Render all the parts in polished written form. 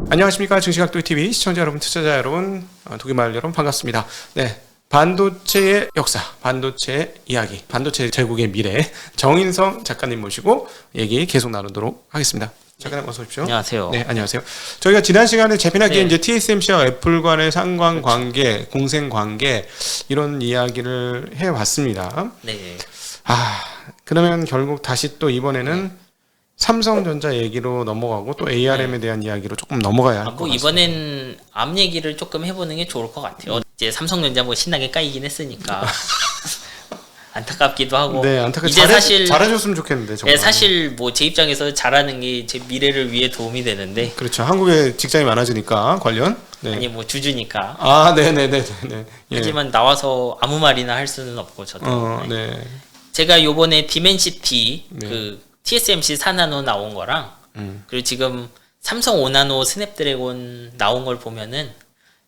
안녕하십니까. 증시각도TV 시청자 여러분, 투자자 여러분, 독일마을 여러분 반갑습니다. 네, 반도체의 역사, 반도체의 이야기, 반도체 제국의 미래, 정인성 작가님 모시고 얘기 계속 나누도록 하겠습니다. 작가님 어서 오십시오. 안녕하세요. 네, 안녕하세요. 저희가 지난 시간에 재미나게 네. 이제 TSMC와 애플 간의 상관 그렇죠. 관계, 공생 관계 이런 이야기를 해왔습니다. 네. 그러면 결국 다시 또 이번에는 삼성전자 얘기로 넘어가고 또 ARM에 대한 이야기로 조금 넘어가야 할 것 같습니다. 이번엔 암 얘기를 조금 해보는 게 좋을 것 같아요. 이제 삼성전자 뭐 신나게 까이긴 했으니까 안타깝기도 하고. 네, 안타깝게 이제 사실 잘해줬으면 좋겠는데 정말. 네, 사실 뭐 제 입장에서 잘하는 게 제 미래를 위해 도움이 되는데. 그렇죠. 한국에 직장이 많아지니까 관련. 네. 아니 뭐 주주니까. 네네네. 예. 하지만 나와서 아무 말이나 할 수는 없고 저도. 네. 제가 요번에 디멘시티 네. 그 TSMC 4나노 나온 거랑 그리고 지금 삼성 5나노 스냅드래곤 나온 걸 보면은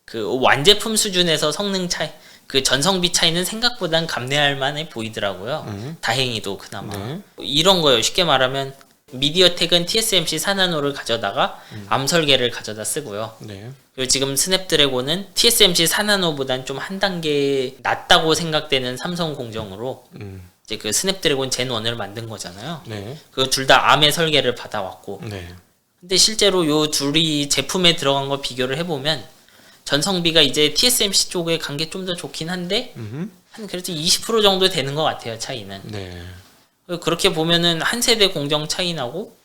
그 완제품 수준에서 성능 차이, 그 전성비 차이는 생각보단 감내할 만해 보이더라고요. 다행히도 그나마. 네. 이런 거예요. 쉽게 말하면 미디어텍은 TSMC 4나노를 가져다가 암 설계를 가져다 쓰고요. 네. 그리고 지금 스냅드래곤은 TSMC 4나노보단 좀 한 단계 낮다고 생각되는 삼성 공정으로 이제 그 스냅드래곤 젠 1을 만든 거잖아요. 네. 그 둘 다 암의 설계를 받아왔고. 네. 근데 실제로 요 둘이 제품에 들어간 거 비교를 해보면 전성비가 이제 TSMC 쪽에 간 게 좀 더 좋긴 한데 한 그래도 20% 정도 되는 것 같아요, 차이는. 네. 그렇게 보면은 한 세대 공정 차이 나고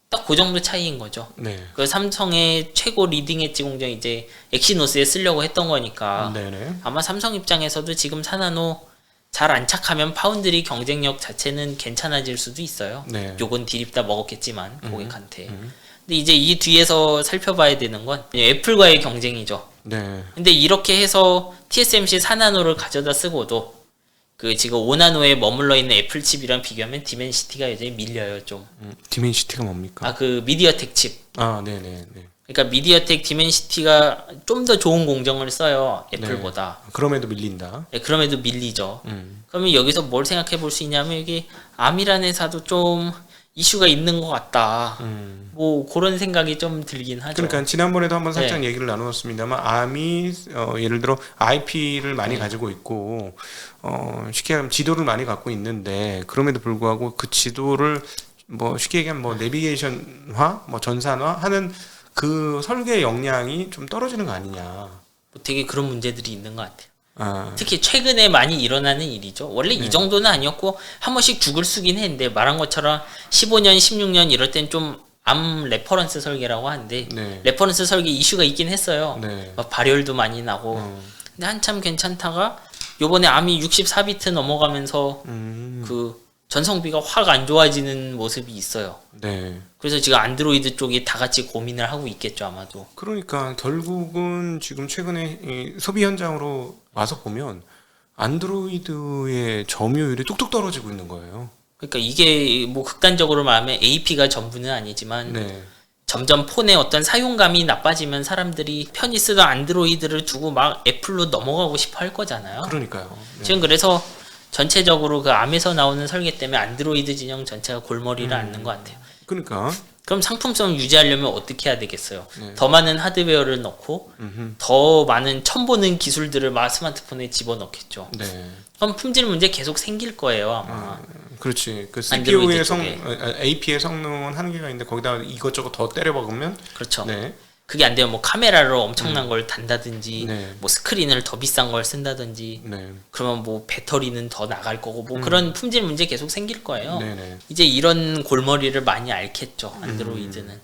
딱 그 정도 차이인 거죠. 네. 그 삼성의 최고 리딩 엣지 공정 이제 엑시노스에 쓰려고 했던 거니까 네네. 아마 삼성 입장에서도 지금 4나노 잘 안착하면 파운드리 경쟁력 자체는 괜찮아질 수도 있어요. 네. 요건 디립다 먹었겠지만 고객한테. 근데 이제 이 뒤에서 살펴봐야 되는 건 애플과의 경쟁이죠. 네. 근데 이렇게 해서 TSMC 4나노를 가져다 쓰고도 그 지금 5나노에 머물러 있는 애플 칩이랑 비교하면 디멘시티가 여전히 밀려요 좀. 디멘시티가 뭡니까? 그 미디어텍 칩. 네네. 그러니까 미디어텍 디멘시티가 좀 더 좋은 공정을 써요 애플보다. 그럼에도 밀린다. 네, 그럼에도 밀리죠. 그러면 여기서 뭘 생각해 볼 수 있냐면 이게 암이라는 회사도 좀 이슈가 있는 것 같다. 뭐 그런 생각이 좀 들긴 하죠. 그러니까 지난번에도 한번 살짝 네. 얘기를 나누었습니다만 암이 예를 들어 IP를 많이 가지고 있고 쉽게 하면 지도를 많이 갖고 있는데 그럼에도 불구하고 그 지도를 뭐 쉽게 얘기하면 뭐 내비게이션화, 뭐 전산화 하는 그 설계 역량이 좀 떨어지는 거 아니냐. 뭐 되게 그런 문제들이 있는 것 같아요. 아, 특히 최근에 많이 일어나는 일이죠. 원래 이 정도는 아니었고 한 번씩 죽을 쓰긴 했는데 말한 것처럼 15년, 16년 이럴 땐 좀 암 레퍼런스 설계라고 하는데 네. 레퍼런스 설계 이슈가 있긴 했어요. 네. 막 발열도 많이 나고. 근데 한참 괜찮다가 요번에 암이 64비트 넘어가면서 그 전성비가 확 안 좋아지는 모습이 있어요. 네. 그래서 지금 안드로이드 쪽이 다 같이 고민을 하고 있겠죠 아마도. 그러니까 결국은 지금 최근에 이 소비 현장으로 와서 보면 안드로이드의 점유율이 뚝뚝 떨어지고 있는 거예요. 그러니까 이게 뭐 극단적으로 말하면 AP가 전부는 아니지만 네. 점점 폰의 어떤 사용감이 나빠지면 사람들이 편히 쓰던 안드로이드를 두고 막 애플로 넘어가고 싶어 할 거잖아요. 그러니까요. 네. 지금 그래서 전체적으로 그 암에서 나오는 설계 때문에 안드로이드 진영 전체가 골머리를 앓는 것 같아요. 그러니까 그럼 상품성을 유지하려면 어떻게 해야 되겠어요? 더 많은 하드웨어를 넣고 더 많은 처음 보는 기술들을 막 스마트폰에 집어넣겠죠. 네. 그럼 품질 문제 계속 생길 거예요 아마. 그렇지. 그 안드로이드 CPU의 쪽에. AP의 성능은 한계가 있는데 거기다 이것저것 더 때려 박으면 그렇죠. 네. 그게 안 되면 뭐 카메라로 엄청난 걸 단다든지 네. 뭐 스크린을 더 비싼 걸 쓴다든지 네. 그러면 뭐 배터리는 더 나갈 거고 뭐 그런 품질 문제 계속 생길 거예요. 네네. 이제 이런 골머리를 많이 앓겠죠 안드로이드는.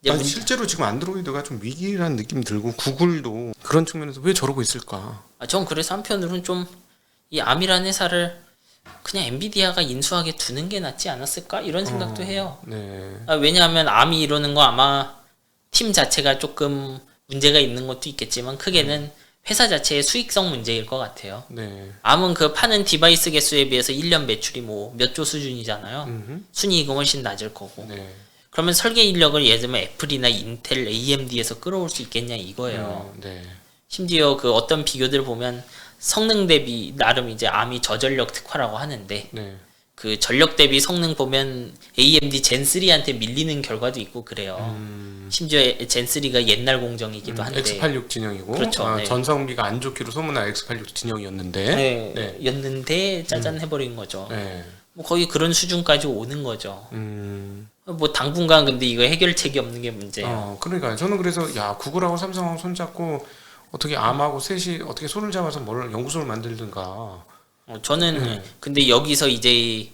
이제 아니, 실제로 지금 안드로이드가 좀 위기라는 느낌 들고 구글도 그런 측면에서 왜 저러고 있을까? 전 그래서 한편으로는 좀 이 암이라는 회사를 그냥 엔비디아가 인수하게 두는 게 낫지 않았을까 이런 생각도 해요. 네. 왜냐하면 암이 이러는 거 아마 팀 자체가 조금 문제가 있는 것도 있겠지만 크게는 회사 자체의 수익성 문제일 것 같아요. 네. 암은 그 파는 디바이스 개수에 비해서 1년 매출이 뭐 몇 조 수준이잖아요. 순이익은 훨씬 낮을 거고. 네. 그러면 설계 인력을 예를 들면 애플이나 인텔, AMD에서 끌어올 수 있겠냐 이거예요. 네. 심지어 그 어떤 비교들 보면 성능 대비 나름 이제 암이 저전력 특화라고 하는데 네. 그 전력 대비 성능 보면 AMD 젠 3한테 밀리는 결과도 있고 그래요. 심지어 젠 3가 옛날 공정이기도 한데 X86 진영이고 그렇죠. 네. 전성비가 안 좋기로 소문난 X86 진영이었는데 네. 였는데 짜잔 해버린 거죠. 네. 뭐 거의 그런 수준까지 오는 거죠. 음. 뭐 당분간 근데 이거 해결책이 없는 게 문제예요. 그러니까 저는 그래서 야 구글하고 삼성하고 손잡고 어떻게 암하고 셋이 어떻게 손을 잡아서 뭘 연구소를 만들든가. 저는 근데 여기서 이제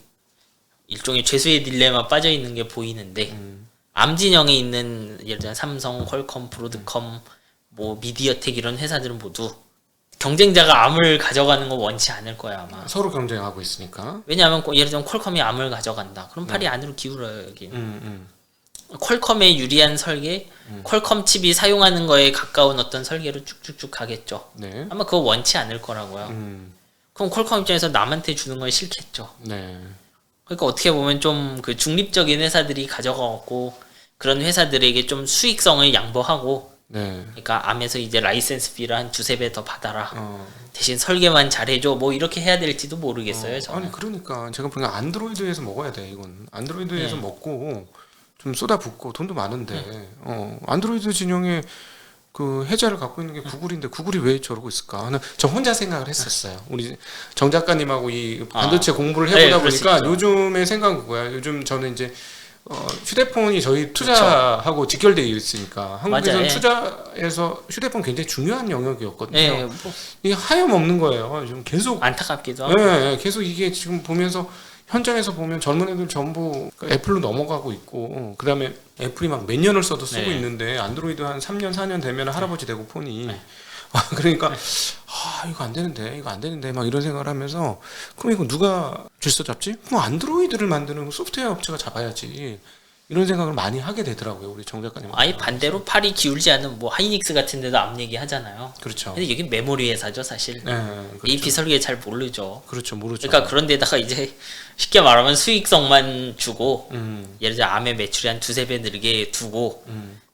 일종의 죄수의 딜레마 빠져 있는 게 보이는데 암 진영에 있는 예를 들어 삼성, 퀄컴, 브로드컴, 뭐 미디어텍 이런 회사들은 모두 경쟁자가 암을 가져가는 거 원치 않을 거야 아마. 서로 경쟁하고 있으니까. 왜냐하면 예를 들면 퀄컴이 암을 가져간다. 그럼 팔이 안으로 기울어요 여기. 퀄컴의 유리한 설계, 퀄컴 칩이 사용하는 거에 가까운 어떤 설계로 쭉쭉쭉 가겠죠. 네. 아마 그거 원치 않을 거라고요. 그럼 퀄컴 입장에서 남한테 주는 건 싫겠죠. 네. 그러니까 어떻게 보면 좀 그 중립적인 회사들이 가져가고 그런 회사들에게 좀 수익성을 양보하고 네. 그러니까 암에서 이제 라이센스 비를 한 두세 배 더 받아라. 대신 설계만 잘해줘. 뭐 이렇게 해야 될지도 모르겠어요. 저는. 아니 그러니까 제가 보니까 안드로이드에서 먹어야 돼 이건. 안드로이드에서 네. 먹고 좀 쏟아붓고 돈도 많은데 안드로이드 진영에 그 해자를 갖고 있는 게 구글인데 구글이 왜 저러고 있을까? 하는 저 혼자 생각을 했었어요. 우리 정 작가님하고 이 반도체 공부를 해보다 네, 그럴 수 보니까 있죠. 요즘의 생각은 그거야. 요즘 저는 이제 휴대폰이 저희 투자하고 직결되어 있으니까 한국에서는 맞아요. 투자에서 휴대폰 굉장히 중요한 영역이었거든요. 네, 뭐 이게 하염없는 거예요. 지금 계속 안타깝기도 하고. 네, 계속 이게 지금 보면서 현장에서 보면 젊은 애들 전부 애플로 넘어가고 있고 그다음에 애플이 막 몇 년을 써도 쓰고 네. 있는데 안드로이드 한 3년 4년 되면 할아버지 되고 폰이 네. 그러니까 이거 안 되는데 막 이런 생각을 하면서 그럼 이거 누가 질서 잡지? 그럼 안드로이드를 만드는 소프트웨어 업체가 잡아야지 이런 생각을 많이 하게 되더라고요 우리 정 작가님. 아예 반대로 팔이 기울지 않은 뭐 하이닉스 같은 데도 암 얘기 하잖아요. 그렇죠. 근데 여기 메모리 회사죠 사실. 네, 그렇죠. AP 설계 잘 모르죠. 그렇죠 모르죠. 그러니까 그런 데다가 이제 쉽게 말하면 수익성만 주고 예를 들어 암의 매출이 한 두세 배 늘게 두고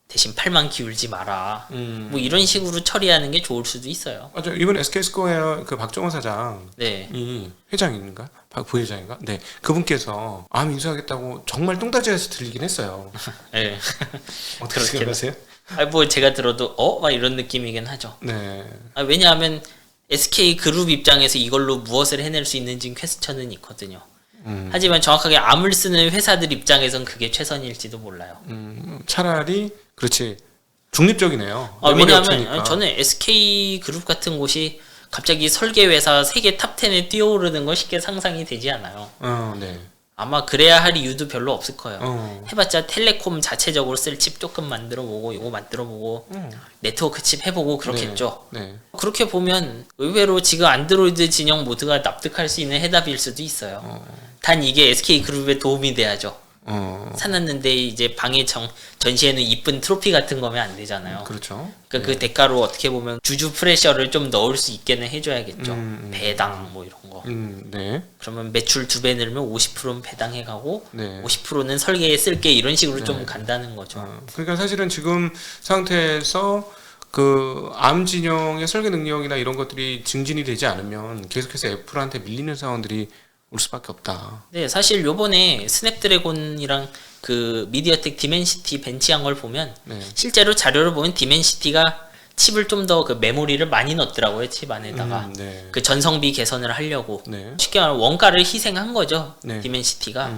대신 팔만 기울지 마라. 뭐 이런 식으로 처리하는 게 좋을 수도 있어요. 맞아 이번 SK스퀘어 그 박정호 사장이 네. 회장인가 부회장인가 네 그분께서 암 인수하겠다고 정말 똥다지에서 들리긴 했어요. 네. 어떻게 그렇게 생각하세요? 뭐 제가 들어도 막 이런 느낌이긴 하죠. 네. 왜냐하면 SK 그룹 입장에서 이걸로 무엇을 해낼 수 있는지 퀘스천은 있거든요. 하지만 정확하게 암을 쓰는 회사들 입장에선 그게 최선일지도 몰라요. 차라리 그렇지 중립적이네요. 왜냐하면 저는 SK 그룹 같은 곳이 갑자기 설계 회사 세계 탑 10에 뛰어오르는 건 쉽게 상상이 되지 않아요. 네. 아마 그래야 할 이유도 별로 없을 거예요. 해봤자 텔레콤 자체적으로 쓸 칩 조금 만들어보고 이거 만들어보고 네트워크 칩 해보고 그렇겠죠. 네. 그렇게 보면 의외로 지금 안드로이드 진영 모두가 납득할 수 있는 해답일 수도 있어요. 단 이게 SK그룹에 도움이 돼야죠. 사놨는데 이제 방에 전시에는 이쁜 트로피 같은 거면 안 되잖아요. 그렇죠. 그러니까 그 대가로 어떻게 보면 주주 프레셔를 좀 넣을 수 있게는 해줘야겠죠. 배당 뭐 이런 거. 네. 그러면 매출 2배 늘면 50%는 배당해가고 네. 50%는 설계에 쓸게 이런 식으로 좀 간다는 거죠. 그러니까 사실은 지금 상태에서 그 암 진영의 설계 능력이나 이런 것들이 증진이 되지 않으면 계속해서 애플한테 밀리는 상황들이 올 수밖에 없다. 네, 사실 요번에 스냅드래곤이랑 그 미디어텍 디멘시티 벤치한 걸 보면 네. 실제로 자료를 보면 디멘시티가 칩을 좀 더 그 메모리를 많이 넣었더라고요. 칩 안에다가 네. 그 전성비 개선을 하려고 네. 쉽게 말하면 원가를 희생한 거죠. 네. 디멘시티가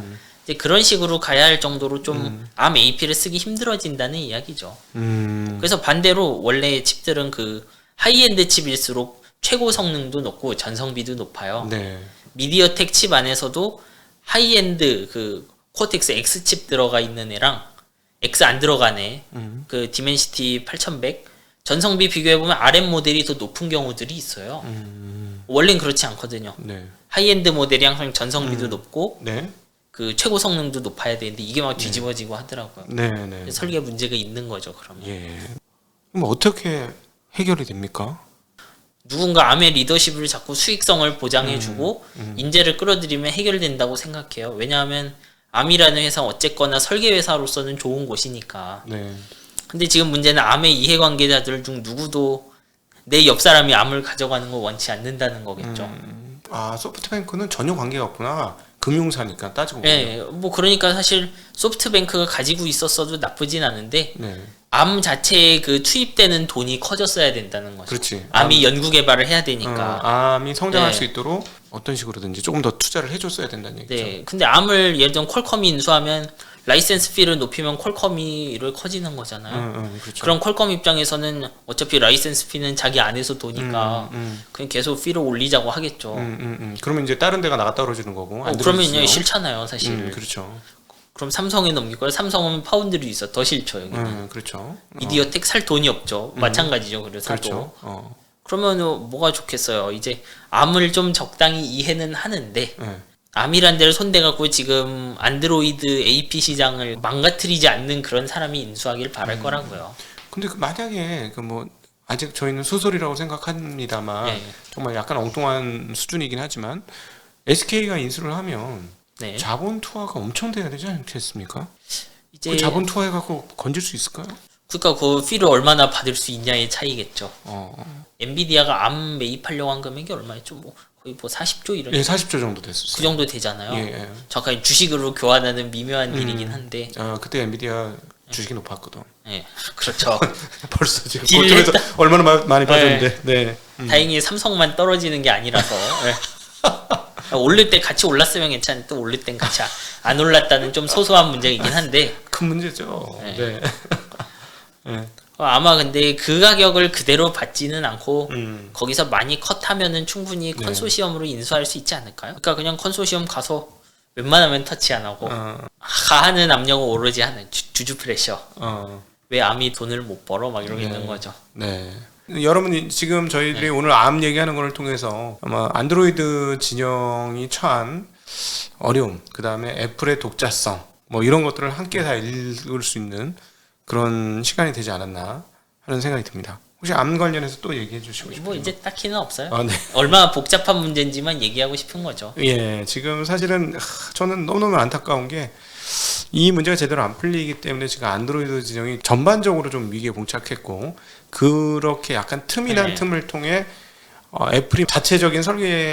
이제 그런 식으로 가야 할 정도로 좀 암 AP를 쓰기 힘들어진다는 이야기죠. 그래서 반대로 원래 칩들은 그 하이엔드 칩일수록 최고 성능도 높고 전성비도 높아요. 네. 미디어텍 칩 안에서도 하이엔드 그 코텍스 X 칩 들어가 있는 애랑 X 안 들어간 애, 그 디멘시티 8100 전성비 비교해보면 RM 모델이 더 높은 경우들이 있어요. 원래는 그렇지 않거든요. 네. 하이엔드 모델이 항상 전성비도 높고 네. 그 최고 성능도 높아야 되는데 이게 막 뒤집어지고 하더라고요. 네. 네. 설계 문제가 있는 거죠. 그러면 예. 그럼 어떻게 해결이 됩니까? 누군가 암의 리더십을 자꾸 수익성을 보장해주고 인재를 끌어들이면 해결된다고 생각해요. 왜냐하면 암이라는 회사 어쨌거나 설계 회사로서는 좋은 곳이니까. 네. 근데 지금 문제는 암의 이해관계자들 중 누구도 내 옆 사람이 암을 가져가는 걸 원치 않는다는 거겠죠. 소프트뱅크는 전혀 관계가 없구나. 금융사니까 따지고 보면. 예, 뭐 그러니까 사실 소프트뱅크가 가지고 있었어도 나쁘진 않은데 네. 암 자체에 그 투입되는 돈이 커졌어야 된다는 거죠. 그렇지. 암이 연구 개발을 해야 되니까. 암이 성장할 네. 수 있도록 어떤 식으로든지 조금 더 투자를 해줬어야 된다는 얘기죠. 네. 근데 암을 예를 들면 퀄컴이 인수하면 라이센스 피를 높이면 퀄컴이를 커지는 거잖아요. 그렇죠. 그럼 퀄컴 입장에서는 어차피 라이센스 피는 자기 안에서 도니까 그냥 계속 피를 올리자고 하겠죠. 그러면 이제 다른 데가 나가 떨어지는 거고. 그러면 싫잖아요, 사실. 그렇죠. 그럼 삼성에 넘길 거예요. 삼성은 파운드리 있어 더 싫죠 여기는. 그렇죠. 이디어텍 살 돈이 없죠. 마찬가지죠. 그래서 사도. 그렇죠. 그러면 뭐가 좋겠어요. 이제 암을 좀 적당히 이해는 하는데 네. 암이란 데를 손대갖고 지금 안드로이드 AP 시장을 망가뜨리지 않는 그런 사람이 인수하길 바랄 거라고요. 근데 그 만약에 그 뭐 아직 저희는 소설이라고 생각합니다만 네. 정말 약간 엉뚱한 수준이긴 하지만 SK가 인수를 하면 네. 자본 투하가 엄청 돼야 되지 않겠습니까? 이제 그 자본 투하해갖고 건질 수 있을까요? 그러니까 그 피를 얼마나 받을 수 있냐의 차이겠죠. 어. 엔비디아가 암 매입하려고 한 금액이 얼마였죠? 뭐 거의 뭐 40조 이런 예, 40조 정도 됐었어요. 그 정도 되잖아요. 예. 정확하게 주식으로 교환하는 미묘한 일이긴 한데. 그때 엔비디아 주식이 높았거든. 예, 그렇죠. 벌써 지금 딜을 그쪽에서 얼마나 많이 빠졌는데. 네. 다행히 삼성만 떨어지는 게 아니라서. 예. 오를 때 같이 올랐으면 괜찮은데 또 오를 땐 같이 안 올랐다는 좀 소소한 문제이긴 한데. 큰 문제죠. 네. 네. 네. 아마 근데 그 가격을 그대로 받지는 않고 거기서 많이 컷하면은 충분히 네. 컨소시엄으로 인수할 수 있지 않을까요? 그러니까 그냥 컨소시엄 가서 웬만하면 터치 안 하고 하는 압력은 오로지 하는 주주 프레셔. 왜 암이 돈을 못 벌어? 막 이러고 있는 거죠. 네. 여러분 지금 저희들이 오늘 암 얘기하는 걸 통해서 아마 안드로이드 진영이 처한 어려움, 그 다음에 애플의 독자성, 뭐 이런 것들을 함께 다 읽을 수 있는 그런 시간이 되지 않았나 하는 생각이 듭니다. 혹시 암 관련해서 또 얘기해 주시고 싶어요? 뭐 이제 딱히는 없어요. 네. 얼마나 복잡한 문제인지만 얘기하고 싶은 거죠. 예, 지금 사실은 저는 너무너무 안타까운 게 이 문제가 제대로 안 풀리기 때문에 지금 안드로이드 진영이 전반적으로 좀 위기에 봉착했고 그렇게 약간 틈이난 네. 틈을 통해 애플이 자체적인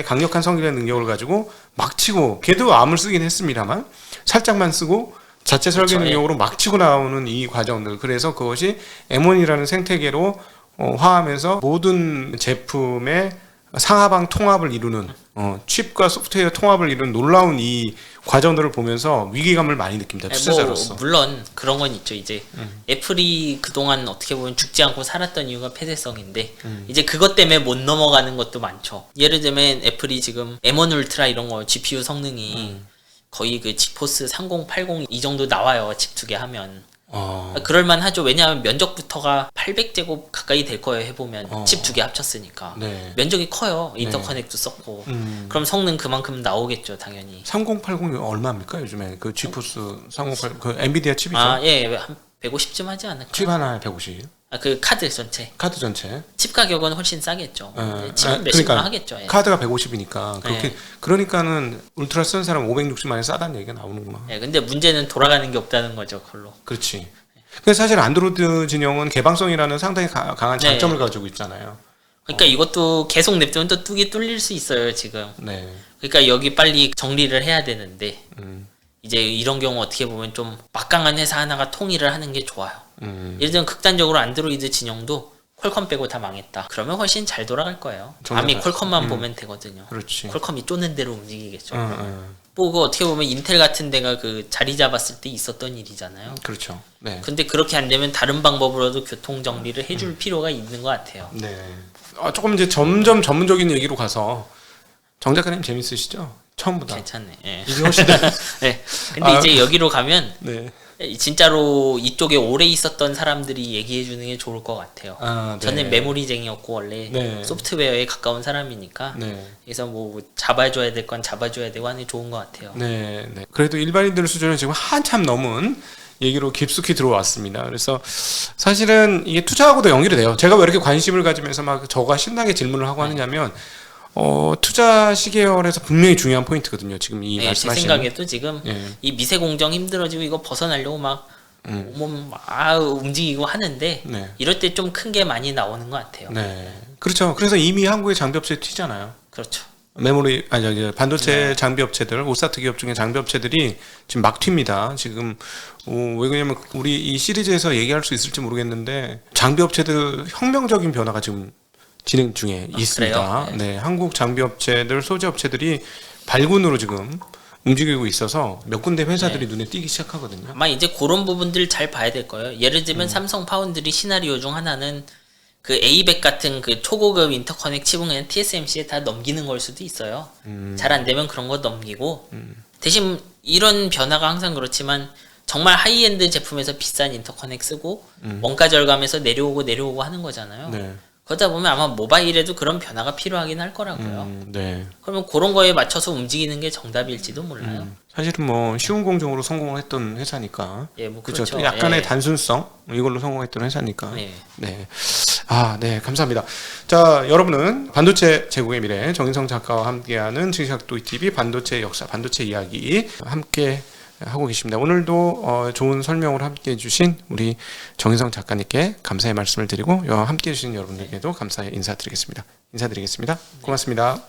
강력한 설계 능력을 가지고 막 치고 걔도 암을 쓰긴 했습니다만 살짝만 쓰고 자체 설계 그렇죠, 능력으로 막 치고 나오는 이 과정들 그래서 그것이 M1이라는 생태계로 화하면서 모든 제품의 상하방 통합을 이루는 칩과 소프트웨어 통합을 이루는 놀라운 이 과정들을 보면서 위기감을 많이 느낍니다. 투자자로서. 뭐 물론 그런 건 있죠. 이제 애플이 그동안 어떻게 보면 죽지 않고 살았던 이유가 폐쇄성인데 이제 그것 때문에 못 넘어가는 것도 많죠. 예를 들면 애플이 지금 M1 울트라 이런 거 GPU 성능이 거의 그 지포스 3080 이 정도 나와요. 칩 두 개 하면. 그럴만 하죠. 왜냐하면 면적부터가 800제곱 가까이 될 거예요. 해보면 칩 두 개 합쳤으니까 네. 면적이 커요. 인터커넥도 썼고 그럼 성능 그만큼 나오겠죠. 당연히. 3080이 얼마입니까 요즘에 그 지포스 3080 그 엔비디아 칩이죠? 예, 한 150쯤 하지 않을까? 칩 하나에 150. 그 카드 전체. 카드 전체. 칩 가격은 훨씬 싸겠죠. 칩은 그러니까 몇십만 하겠죠. 예. 카드가 150이니까 그렇게 네. 그러니까는 울트라 쓰는 사람 560만에 싸다는 얘기가 나오는구나. 예, 근데 문제는 돌아가는 게 없다는 거죠, 그걸로. 그렇지. 근데 사실 안드로이드 진영은 개방성이라는 상당히 강한 네. 장점을 가지고 있잖아요. 그러니까 이것도 계속 냅두면 또 뚝이 뚫릴 수 있어요, 지금. 네. 그러니까 여기 빨리 정리를 해야 되는데 이제 이런 경우 어떻게 보면 좀 막강한 회사 하나가 통일을 하는 게 좋아요. 예를 들면 극단적으로 안드로이드 진영도 퀄컴 빼고 다 망했다. 그러면 훨씬 잘 돌아갈 거예요. 암이 퀄컴만 보면 되거든요. 그렇지. 퀄컴이 쪼는 대로 움직이겠죠. 뭐 그거 어떻게 보면 인텔 같은 데가 그 자리 잡았을 때 있었던 일이잖아요. 그렇죠. 네. 근데 그렇게 안 되면 다른 방법으로도 교통 정리를 해줄 필요가 있는 것 같아요. 네. 조금 이제 점점 전문적인 얘기로 가서 정 작가님 재밌으시죠? 처음보다. 괜찮네. 예. 이게 훨씬 네. 근데 이제 여기로 가면 네. 진짜로 이쪽에 오래 있었던 사람들이 얘기해 주는 게 좋을 것 같아요. 네. 저는 메모리쟁이였고 원래 네. 소프트웨어에 가까운 사람이니까 네. 그래서 뭐 잡아줘야 될 건 잡아줘야 되고 하는 게 좋은 것 같아요. 네. 네. 그래도 일반인들 수준은 지금 한참 넘은 얘기로 깊숙이 들어왔습니다. 그래서 사실은 이게 투자하고도 연결이 돼요. 제가 왜 이렇게 관심을 가지면서 막 저가 신나게 질문을 하고 하느냐면 투자 시계열에서 분명히 중요한 포인트거든요. 지금 이 네, 제 말씀하신. 생각에도 지금 예. 이 미세 공정 힘들어지고 이거 벗어나려고 막 몸 움직이고 하는데 네. 이럴 때 좀 큰 게 많이 나오는 것 같아요. 네. 그렇죠. 그래서 이미 한국의 장비업체에 튀잖아요. 그렇죠. 메모리 반도체 장비 업체들, 오사트 기업 중에 장비 업체들이 지금 막 튑니다. 지금 왜 그러냐면 우리 이 시리즈에서 얘기할 수 있을지 모르겠는데 장비 업체들 혁명적인 변화가 지금 진행 중에 있습니다. 그래요? 네, 한국 장비 업체들, 소재 업체들이 발군으로 지금 움직이고 있어서 몇 군데 회사들이 눈에 띄기 시작하거든요. 아마 이제 그런 부분들 잘 봐야 될 거예요. 예를 들면 삼성 파운드리 시나리오 중 하나는 그 A100 같은 그 초고급 인터커넥 칩은 그냥 TSMC에 다 넘기는 걸 수도 있어요. 잘 안 되면 그런 거 넘기고 대신 이런 변화가 항상 그렇지만 정말 하이엔드 제품에서 비싼 인터커넥 쓰고 원가 절감해서 내려오고 하는 거잖아요. 네. 그러다 보면 아마 모바일에도 그런 변화가 필요하긴 할 거라고요. 네. 그러면 그런 거에 맞춰서 움직이는 게 정답일지도 몰라요. 사실은 뭐 쉬운 공정으로 성공을 했던 회사니까. 예, 뭐 그렇죠. 그렇죠. 약간의 예. 단순성 이걸로 성공했던 회사니까. 예. 네. 네, 감사합니다. 자, 여러분은 반도체 제국의 미래 정인성 작가와 함께하는 증시학도 TV 반도체 역사, 반도체 이야기 함께 하고 계십니다. 오늘도 좋은 설명을 함께 해주신 우리 정인성 작가님께 감사의 말씀을 드리고 함께 해주신 여러분들께도 감사의 인사드리겠습니다. 고맙습니다.